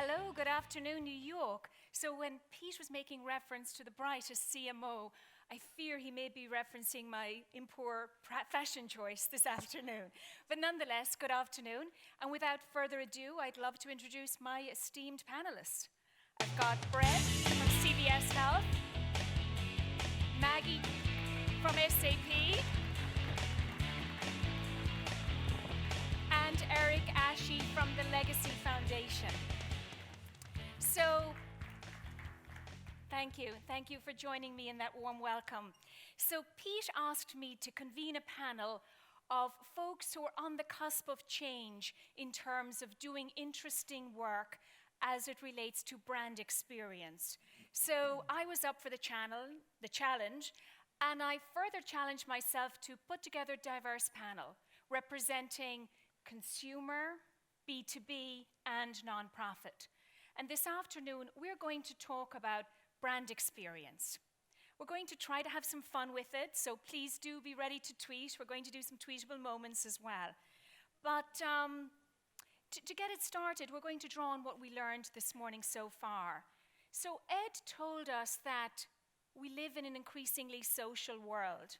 Hello, good afternoon, New York. So when Pete was making reference to the brightest CMO, I fear he may be referencing my impoor fashion choice this afternoon. But nonetheless, good afternoon. And without further ado, I'd love to introduce my esteemed panelists. I've got Brett from CVS Health, Maggie from SAP, and Eric Ashe from the Legacy Foundation. So, thank you for joining me in that warm welcome. So Pete asked me to convene a panel of folks who are on the cusp of change in terms of doing interesting work as it relates to brand experience. So I was up for the challenge, and I further challenged myself to put together a diverse panel representing consumer, B2B, and nonprofit. And this afternoon, we're going to talk about brand experience. We're going to try to have some fun with it, so please do be ready to tweet. We're going to do some tweetable moments as well. But to get it started, we're going to draw on what we learned this morning so far. So Ed told us that we live in an increasingly social world.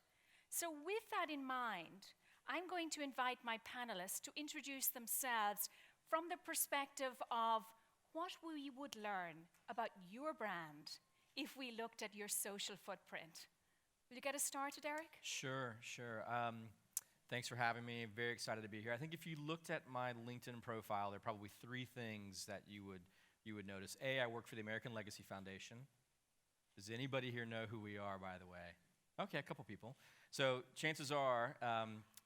So with that in mind, I'm going to invite my panelists to introduce themselves from the perspective of what we would learn about your brand if we looked at your social footprint. Will you get us started, Eric? Sure. Thanks for having me. Very excited to be here. I think if you looked at my LinkedIn profile, there are probably three things that you would notice. A, I work for the American Legacy Foundation. Does anybody here know who we are, by the way? Okay, a couple people. So chances are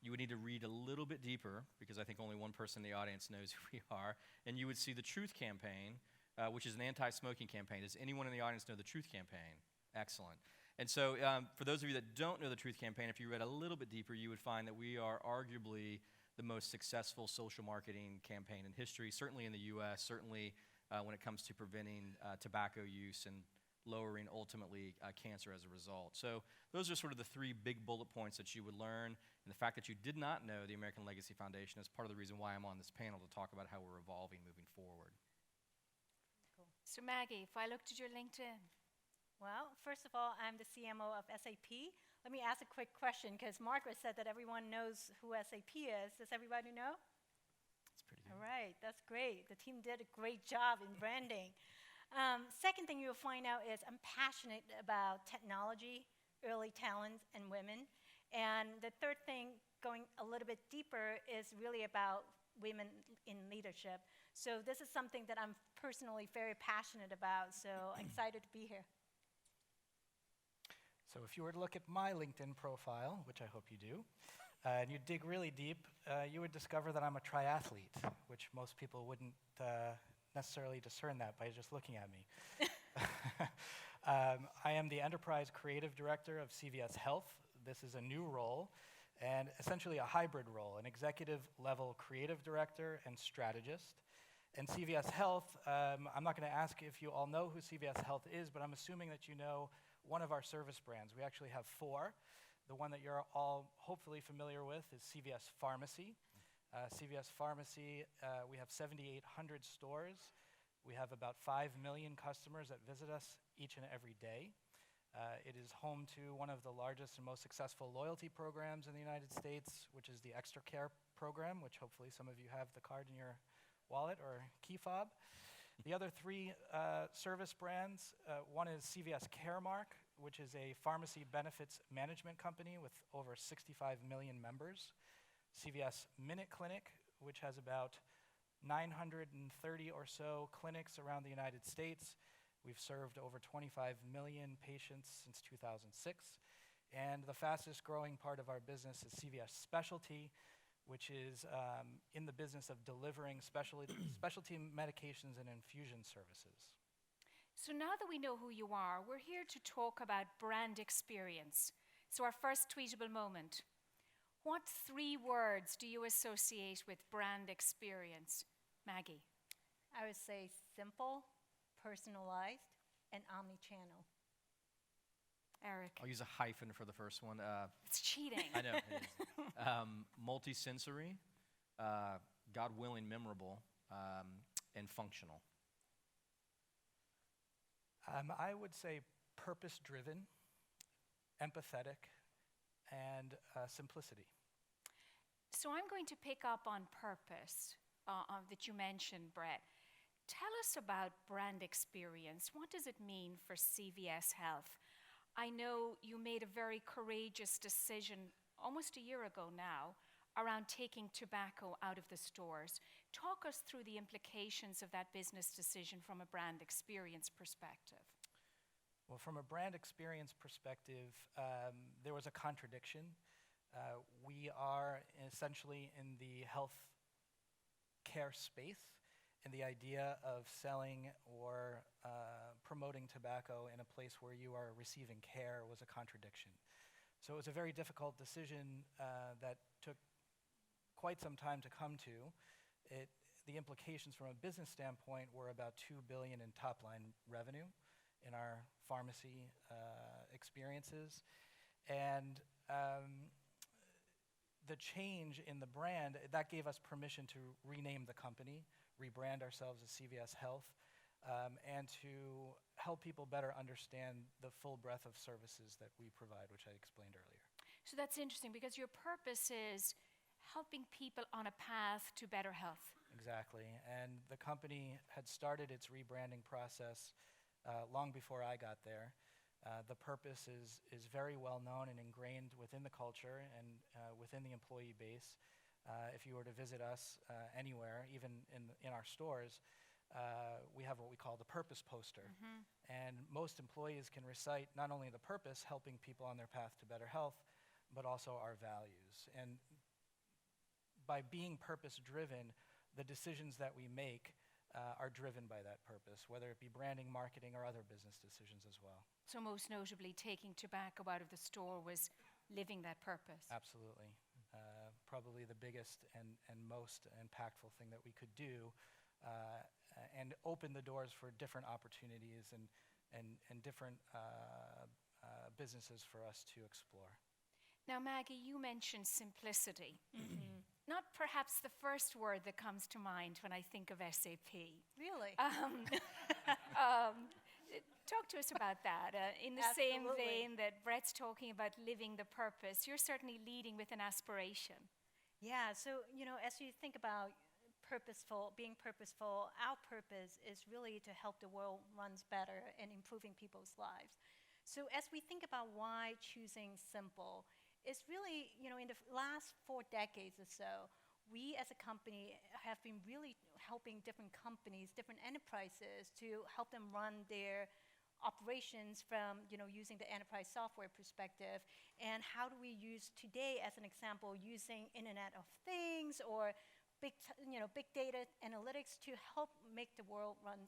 you would need to read a little bit deeper, because I think only one person in the audience knows who we are, and you would see the Truth Campaign, which is an anti-smoking campaign. Does anyone in the audience know the Truth Campaign? Excellent. And so for those of you that don't know the Truth Campaign, if you read a little bit deeper, you would find that we are arguably the most successful social marketing campaign in history, certainly in the US, certainly when it comes to preventing tobacco use and lowering, ultimately, cancer as a result. So those are sort of the three big bullet points that you would learn. And the fact that you did not know the American Legacy Foundation is part of the reason why I'm on this panel to talk about how we're evolving moving forward. Cool. So Maggie, if I looked at your LinkedIn. Well, first of all, I'm the CMO of SAP. Let me ask a quick question, because Margaret said that everyone knows who SAP is. Does everybody know? That's pretty good. All right, that's great. The team did a great job in branding. Second thing you'll find out is I'm passionate about technology, early talent, and women. And the third thing, going a little bit deeper, is really about women in leadership. So this is something that I'm personally very passionate about, so excited to be here. So if you were to look at my LinkedIn profile, which I hope you do, and you dig really deep, you would discover that I'm a triathlete, which most people wouldn't necessarily discern that by just looking at me. I am the Enterprise Creative Director of CVS Health. This is a new role, and essentially a hybrid role, an executive-level creative director and strategist. And CVS Health, I'm not going to ask if you all know who CVS Health is, but I'm assuming that you know one of our service brands. We actually have four. The one that you're all hopefully familiar with is CVS Pharmacy. CVS Pharmacy, we have 7,800 stores. We have about 5 million customers that visit us each and every day. It is home to one of the largest and most successful loyalty programs in the United States, which is the Extra Care program, which hopefully some of you have the card in your wallet or key fob. The other three service brands, one is CVS Caremark, which is a pharmacy benefits management company with over 65 million members. CVS Minute Clinic, which has about 930 or so clinics around the United States. We've served over 25 million patients since 2006. And the fastest growing part of our business is CVS Specialty, which is in the business of delivering specialty medications and infusion services. So now that we know who you are, we're here to talk about brand experience. So our first tweetable moment. What three words do you associate with brand experience? Maggie. I would say simple, personalized, and omni-channel. Eric. I'll use a hyphen for the first one. It's cheating. I know, it is. Multisensory, God willing, memorable, and functional. I would say purpose-driven, empathetic, and simplicity. So I'm going to pick up on purpose that you mentioned, Brett. Tell us about brand experience. What does it mean for CVS Health? I know you made a very courageous decision almost a year ago now around taking tobacco out of the stores. Talk us through the implications of that business decision from a brand experience perspective. Well, from a brand experience perspective, there was a contradiction. We are essentially in the health care space, and the idea of selling or promoting tobacco in a place where you are receiving care was a contradiction. So it was a very difficult decision that took quite some time to come to. The implications from a business standpoint were about $2 billion in top-line revenue in our pharmacy experiences. And the change in the brand, that gave us permission to rename the company, rebrand ourselves as CVS Health, and to help people better understand the full breadth of services that we provide, which I explained earlier. So that's interesting because your purpose is helping people on a path to better health. Exactly. And the company had started its rebranding process long before I got there. The purpose is very well known and ingrained within the culture and within the employee base. If you were to visit us anywhere, even in our stores, we have what we call the purpose poster. Mm-hmm. And most employees can recite not only the purpose, helping people on their path to better health, but also our values. And by being purpose-driven, the decisions that we make are driven by that purpose, whether it be branding, marketing, or other business decisions as well. So most notably, taking tobacco out of the store was living that purpose. Absolutely. Probably the biggest and most impactful thing that we could do, and open the doors for different opportunities and different businesses for us to explore. Now, Maggie, you mentioned simplicity. Mm-hmm. Not perhaps the first word that comes to mind when I think of SAP. Really? Talk to us about that. In the same vein that Brett's talking about living the purpose, you're certainly leading with an aspiration. Yeah, so, as you think about being purposeful, our purpose is really to help the world runs better and improving people's lives. So as we think about why choosing simple, it's really, in the last 4 decades or so, we as a company have been really helping different companies, different enterprises to help them run their operations from, using the enterprise software perspective. And how do we use today, as an example, using Internet of Things or big data analytics to help make the world run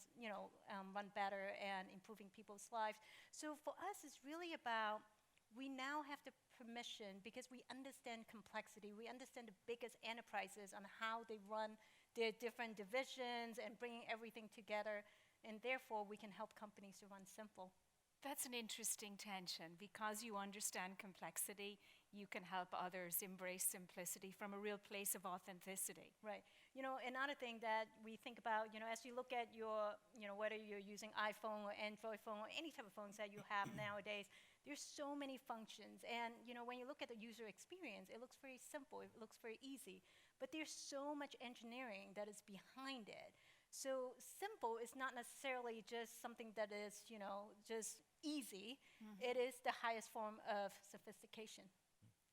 better and improving people's lives. So for us, it's really about, we now have the permission, because we understand complexity, we understand the biggest enterprises on how they run their different divisions and bringing everything together, and therefore we can help companies to run simple. That's an interesting tension. Because you understand complexity, you can help others embrace simplicity from a real place of authenticity. Right. Another thing that we think about, as you look at your, whether you're using iPhone or Android phone or any type of phones that you have nowadays, there's so many functions. And, when you look at the user experience, it looks very simple, it looks very easy. But there's so much engineering that is behind it. So simple is not necessarily just something that is, just easy. Mm-hmm. It is the highest form of sophistication.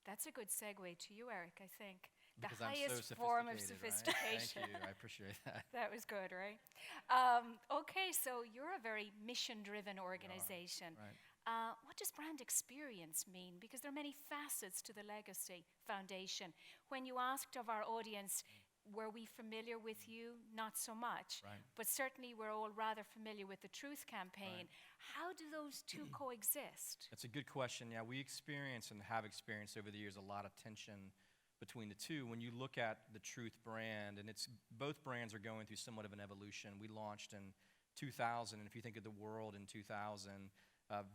That's a good segue to you, Eric, I think. Because the highest form of sophistication. Right? Thank you, I appreciate that. That was good, right? Okay, so you're a very mission-driven organization. Right. What does brand experience mean? Because there are many facets to the Legacy Foundation. When you asked of our audience, were we familiar with you? Not so much. Right. But certainly we're all rather familiar with the Truth Campaign. Right. How do those two coexist? That's a good question. Yeah, we experience and have experienced over the years a lot of tension between the two. When you look at the Truth brand, and both brands are going through somewhat of an evolution. We launched in 2000, and if you think of the world in 2000,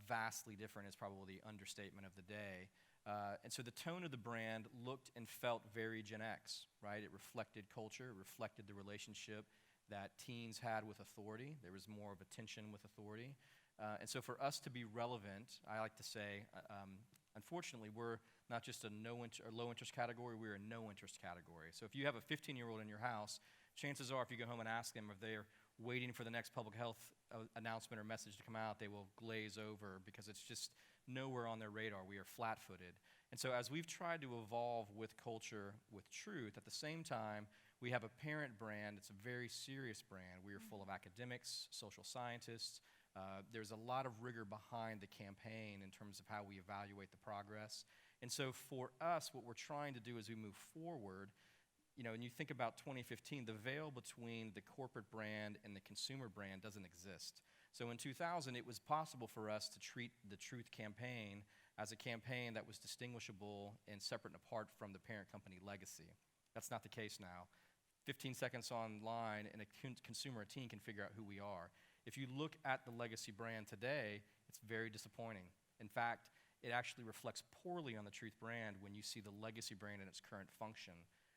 vastly different is probably the understatement of the day. And so the tone of the brand looked and felt very Gen X, right? It reflected culture, it reflected the relationship that teens had with authority. There was more of a tension with authority. And so for us to be relevant, I like to say, unfortunately, we're not just a low interest category, we're a no interest category. So if you have a 15-year-old in your house, chances are if you go home and ask them if they're waiting for the next public health announcement or message to come out, they will glaze over because it's just nowhere on their radar. We are flat-footed. And so as we've tried to evolve with culture, with truth, at the same time, we have a parent brand. It's a very serious brand. We are full of academics, social scientists. There's a lot of rigor behind the campaign in terms of how we evaluate the progress. And so for us, what we're trying to do as we move forward, when you think about 2015, the veil between the corporate brand and the consumer brand doesn't exist. So in 2000, it was possible for us to treat the Truth campaign as a campaign that was distinguishable and separate and apart from the parent company legacy. That's not the case now. 15 seconds online, and a consumer, a teen, can figure out who we are. If you look at the legacy brand today, it's very disappointing. In fact, it actually reflects poorly on the Truth brand when you see the legacy brand in its current function.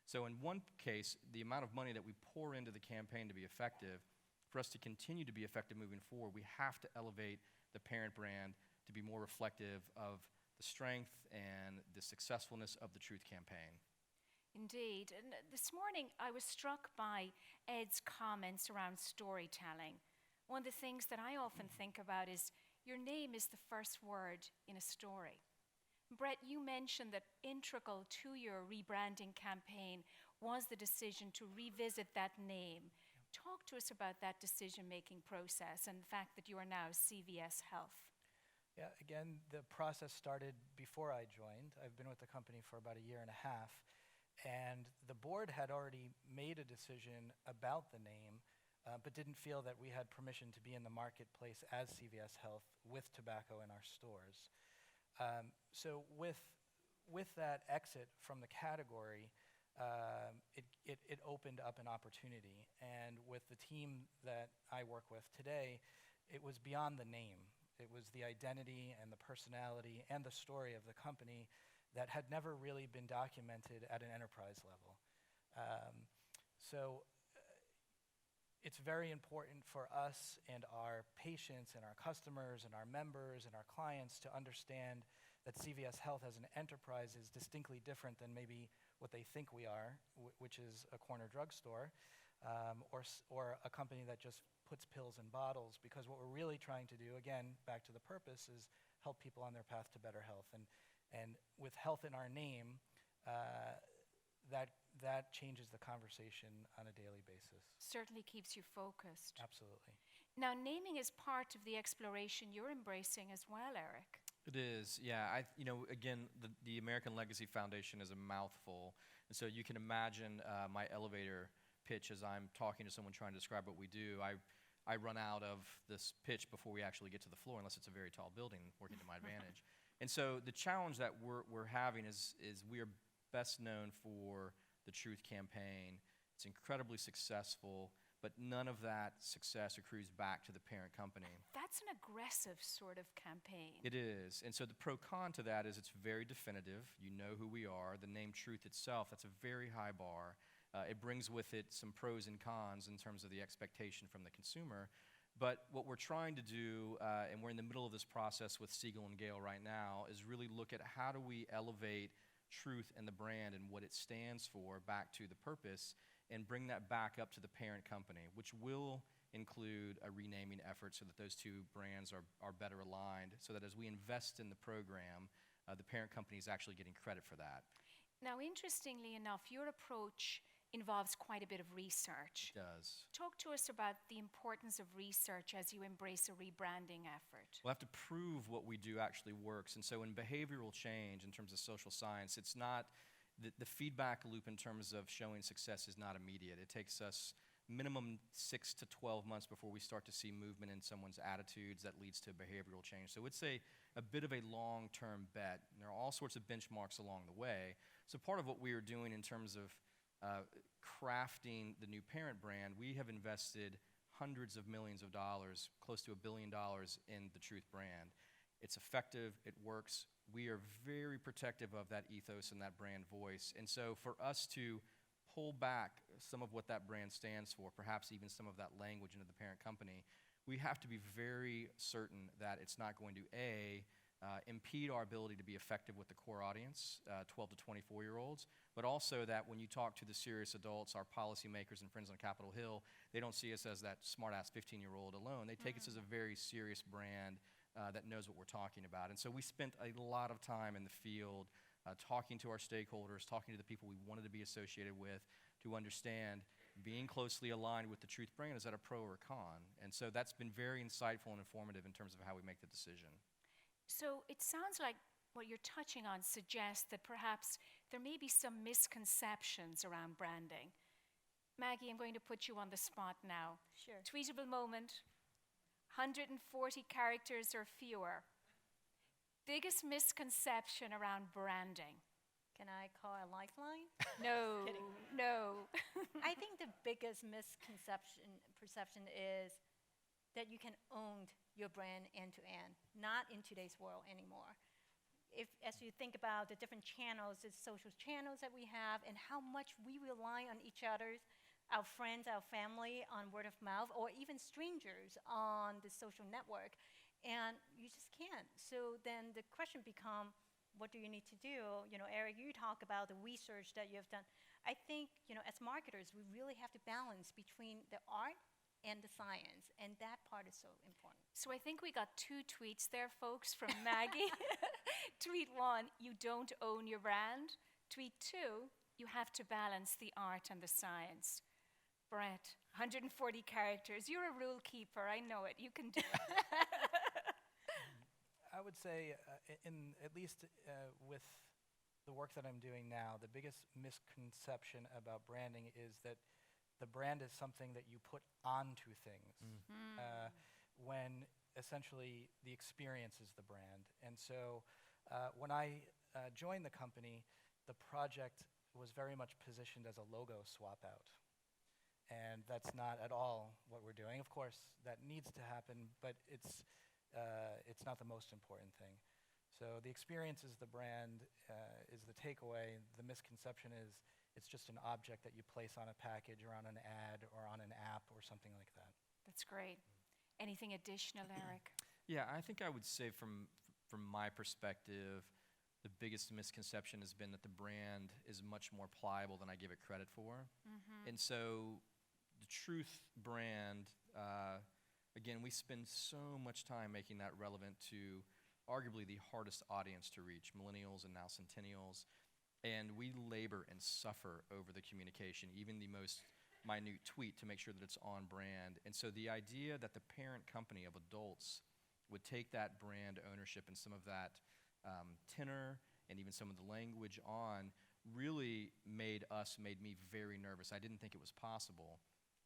So in one case, the amount of money that we pour into the campaign to be effective, for us to continue to be effective moving forward, we have to elevate the parent brand to be more reflective of the strength and the successfulness of the Truth campaign. Indeed. And this morning, I was struck by Ed's comments around storytelling. One of the things that I often think about is your name is the first word in a story. Brett, you mentioned that integral to your rebranding campaign was the decision to revisit that name. Talk to us about that decision-making process and the fact that you are now CVS Health. Yeah, again, the process started before I joined. I've been with the company for about a year and a half, and the board had already made a decision about the name, but didn't feel that we had permission to be in the marketplace as CVS Health with tobacco in our stores. So with that exit from the category, it opened up an opportunity. And with the team that I work with today, it was beyond the name. It was the identity and the personality and the story of the company that had never really been documented at an enterprise level. So it's very important for us and our patients and our customers and our members and our clients to understand that CVS Health as an enterprise is distinctly different than maybe what they think we are, which is a corner drugstore, or a company that just puts pills in bottles. Because what we're really trying to do, again, back to the purpose, is help people on their path to better health. And with health in our name, that changes the conversation on a daily basis. Certainly keeps you focused. Absolutely. Now, naming is part of the exploration you're embracing as well, Eric. It is, yeah. Again, the American Legacy Foundation is a mouthful, and so you can imagine my elevator pitch as I'm talking to someone trying to describe what we do. I run out of this pitch before we actually get to the floor, unless it's a very tall building working to my advantage. And so the challenge that we're having is we are best known for the Truth campaign. It's incredibly successful, but none of that success accrues back to the parent company. That's an aggressive sort of campaign. It is. And so the pro-con to that is it's very definitive. You know who we are. The name Truth itself, that's a very high bar. It brings with it some pros and cons in terms of the expectation from the consumer. But what we're trying to do, and we're in the middle of this process with Siegel and Gale right now, is really look at how do we elevate Truth and the brand and what it stands for back to the purpose, and bring that back up to the parent company, which will include a renaming effort so that those two brands are better aligned, so that as we invest in the program, the parent company is actually getting credit for that. Now, interestingly enough, your approach involves quite a bit of research. It does. Talk to us about the importance of research as you embrace a rebranding effort. We'll have to prove what we do actually works. And so in behavioral change, in terms of social science, it's not, the feedback loop in terms of showing success is not immediate. It takes us minimum 6 to 12 months before we start to see movement in someone's attitudes that leads to behavioral change. So it's a bit of a long-term bet. And there are all sorts of benchmarks along the way. So part of what we are doing in terms of crafting the new parent brand, we have invested hundreds of millions of dollars, close to $1 billion in the Truth brand. It's effective, it works. We are very protective of that ethos and that brand voice. And so for us to pull back some of what that brand stands for, perhaps even some of that language into the parent company, we have to be very certain that it's not going to, A, impede our ability to be effective with the core audience, 12 to 24-year-olds, but also that when you talk to the serious adults, our policymakers and friends on Capitol Hill, they don't see us as that smart-ass 15-year-old alone. They take us as a very serious brand that knows what we're talking about. And so we spent a lot of time in the field talking to our stakeholders, talking to the people we wanted to be associated with to understand being closely aligned with the Truth brand, is that a pro or a con? And so that's been very insightful and informative in terms of how we make the decision. So it sounds like what you're touching on suggests that perhaps there may be some misconceptions around branding. Maggie, I'm going to put you on the spot now. Sure. Tweetable moment, 140 characters or fewer. Biggest misconception around branding? Can I call a lifeline? No, Kidding. no. I think the biggest perception is that you can own your brand end to end, not in today's world anymore. As you think about the different channels, the social channels that we have, and how much we rely on each other, our friends, our family, on word of mouth, or even strangers on the social network, and you just can't. So then the question becomes, what do you need to do? Eric, you talk about the research that you've done. I think, as marketers, we really have to balance between the art and the science, and that part is so important. So I think we got 2 tweets there, folks, from Maggie. Tweet 1, you don't own your brand. Tweet 2, you have to balance the art and the science. Brett, 140 characters. You're a rule keeper. I know it. You can do it. I would say, at least with the work that I'm doing now, the biggest misconception about branding is that the brand is something that you put onto things, when essentially the experience is the brand. And so when I joined the company, the project was very much positioned as a logo swap out. And that's not at all what we're doing. Of course, that needs to happen, but it's not the most important thing. So the experience is the brand, is the takeaway. The misconception is it's just an object that you place on a package or on an ad or on an app or something like that. That's great. Anything additional, Eric? Yeah, I think I would say from my perspective, the biggest misconception has been that the brand is much more pliable than I give it credit for. And so the Truth brand, again, we spend so much time making that relevant to arguably the hardest audience to reach, millennials and now centennials. And we labor and suffer over the communication, even the most minute tweet, to make sure that it's on brand. And so the idea that the parent company of adults would take that brand ownership and some of that tenor and even some of the language on really made me very nervous. I didn't think it was possible.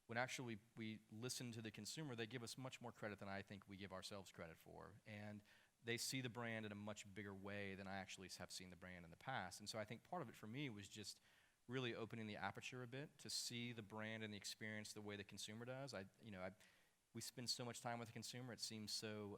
When actually we listen to the consumer, they give us much more credit than I think we give ourselves credit for. And they see the brand in a much bigger way than I actually have seen the brand in the past. And so I think part of it for me was just really opening the aperture a bit to see the brand and the experience the way the consumer does. We spend so much time with the consumer, it seems so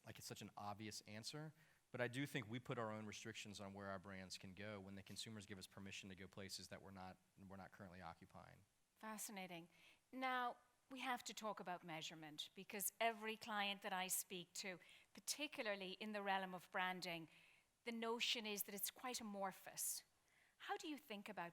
like it's such an obvious answer. But I do think we put our own restrictions on where our brands can go when the consumers give us permission to go places that we're not currently occupying. Fascinating. Now, we have to talk about measurement, because every client that I speak to, particularly in the realm of branding, the notion is that it's quite amorphous. How do you think about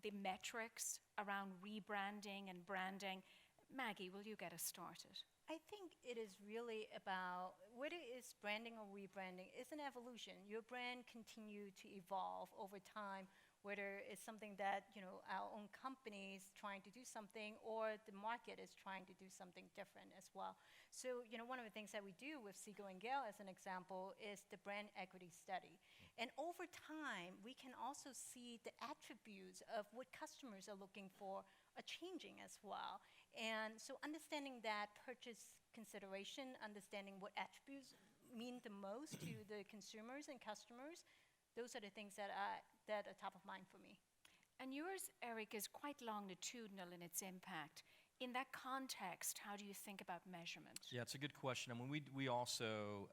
the metrics around rebranding and branding? Maggie, will you get us started? I think it is really about, whether it's branding or rebranding, it's an evolution. Your brand continue to evolve over time, whether it's something that our own company is trying to do something, or the market is trying to do something different as well. So one of the things that we do with Siegel and Gale, as an example, is the brand equity study. And over time, we can also see the attributes of what customers are looking for are changing as well. And so understanding that purchase consideration, understanding what attributes mean the most to the consumers and customers, those are the things that are top of mind for me. And yours, Eric, is quite longitudinal in its impact. In that context, how do you think about measurement? Yeah, it's a good question. I mean, we also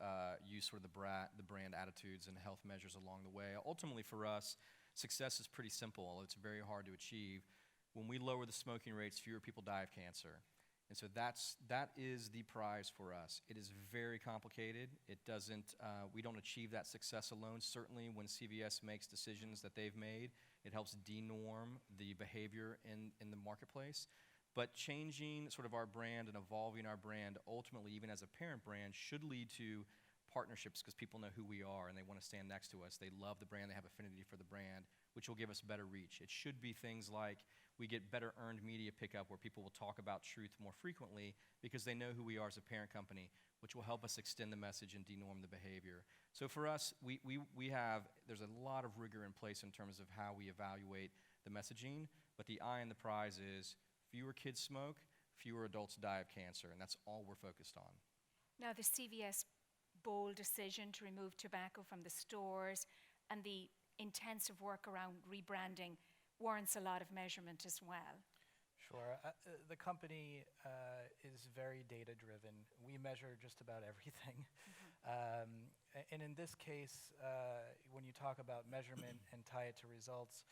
use sort of the brand attitudes and health measures along the way. Ultimately, for us, success is pretty simple. It's very hard to achieve. When we lower the smoking rates, fewer people die of cancer. And so that is the prize for us. It is very complicated. It doesn't, we don't achieve that success alone. Certainly when CVS makes decisions that they've made, it helps denorm the behavior in the marketplace. But changing sort of our brand and evolving our brand, ultimately even as a parent brand, should lead to partnerships because people know who we are and they want to stand next to us. They love the brand, they have affinity for the brand, which will give us better reach. It should be things like we get better earned media pickup where people will talk about truth more frequently because they know who we are as a parent company, which will help us extend the message and denorm the behavior. So for us, there's a lot of rigor in place in terms of how we evaluate the messaging, but the eye on the prize is fewer kids smoke, fewer adults die of cancer, and that's all we're focused on. Now, the CVS bold decision to remove tobacco from the stores and the intensive work around rebranding warrants a lot of measurement as well. Sure. The company is very data-driven. We measure just about everything. And in this case, when you talk about measurement and tie it to results,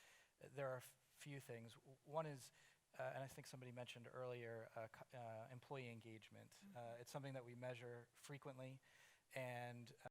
there are a few things. One is, and I think somebody mentioned earlier, employee engagement. It's something that we measure frequently, and